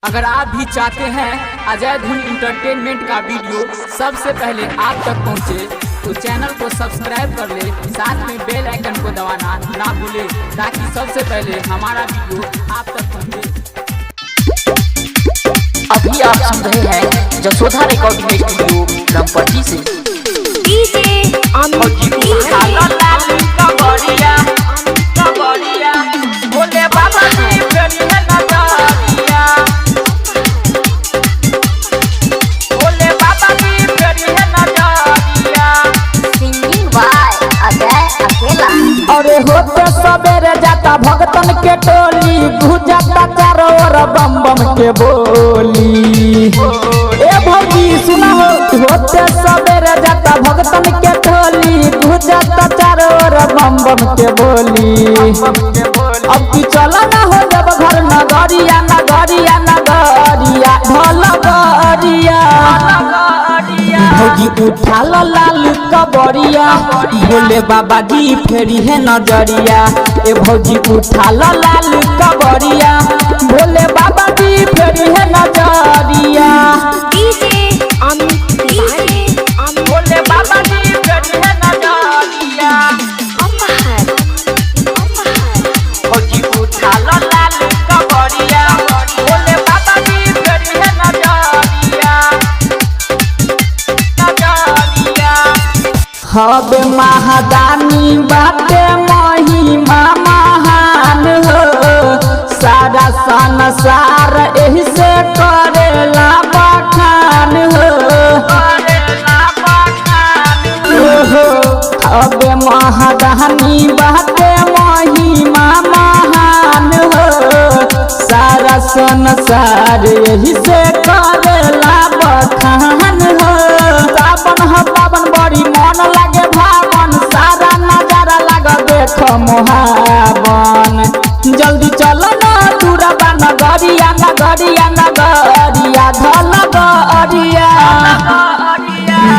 अगर आप भी चाहते हैं अजय धुन इंटरटेनमेंट का वीडियो सबसे पहले आप तक पहुंचे, तो चैनल को सब्सक्राइब कर ले, साथ में बेल आइकन को दबाना ना भूले, ताकि सबसे पहले हमारा वीडियो आप तक पहुंचे। अभी आप सुन रहे हैं जसोधा रिकॉर्डिंग स्टूडियो रामपट्टी से। बोले बाबा जी अरे होते सवेरे जाता भगतन के टोली, गुजरता चारों ओर बम बम के बोली। ए भौजी सुना हो, होते सवेरे जाता भगतन के टोली, गुजरता चारों ओर बम बम के बोली। अब की चला ना हो जब घर नगरिया नगरिया नगरिया ढोल गरिया। भौजी उठा लो लाल कबरिया, भोले बाबा जी फेरी है नजरिया। ए भौजी उठा लो लाल कबरिया, भोले बाबा जी फेरी है नजरिया। भोले बाबा जी फेरी है नजरिया। भौजी उठा लो लाल कबरिया, भोले बाबा जी फेरी है नजरिया। हबे महादानी बाटे महिमा महान हो, सारा संसार एही से करेला बखान हो। हबे महादानी बाटे महिमा महान हो, सारा संसार एही से करेला बखान हो। सावन ह पावन बड़ी मन लागे भावन, सारा नजारा लाग देख मोहावन। जल्दी चलो ना दूरबा नगरिया नगरिया नगरिया धल गरिया।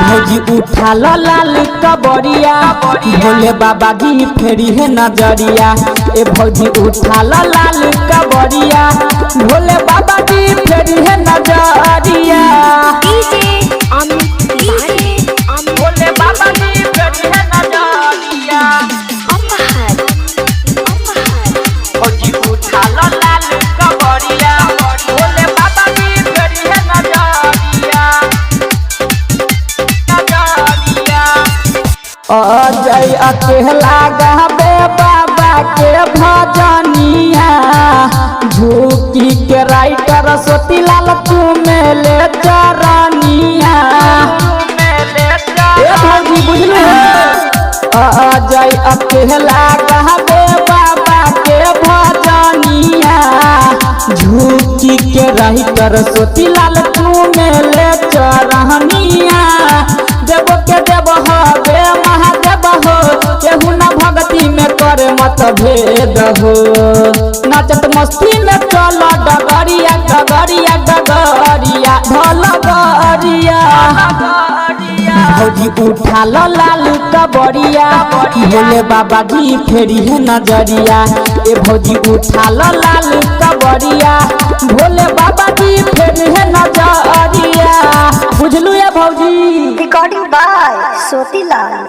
भौजी उठा लो लाल कबरिया, भोले बाबा जी फेरी है नजरिया। ए भौजी उठा लो लाल कबरिया, भोले बाबा जी फेरी है नजरिया। भोले बाबा जी फेरी है नजरिया। भौजी उठा लो लाल कबरिया, भोले बाबा जी फेरी है नजरिया। अजय अकेला गावे बाबा के भजनिया, झूठी के राइटर सोतीलाल तू मेले चरनिया। बुझले अजय अकेला गावे बाबा के भजनिया, झूठी के राइटर सोतीलाल तू मेले चरनिया। देव के देव हवे महादेव हो, केहू न भक्ति में करे मत भेद हो। नाचत मस्ती में चलो डगरिया डगरिया डगरिया ढोल गरिया। भौजी उठा लो लाल कबरिया, भोले बाबा जी फेरी है नजरिया। ए भौजी उठा लो लाल कबरिया, भोले बाबा जी फेरी है नजरिया। बुझलू ये भौजी। Recording by सोतीलाल।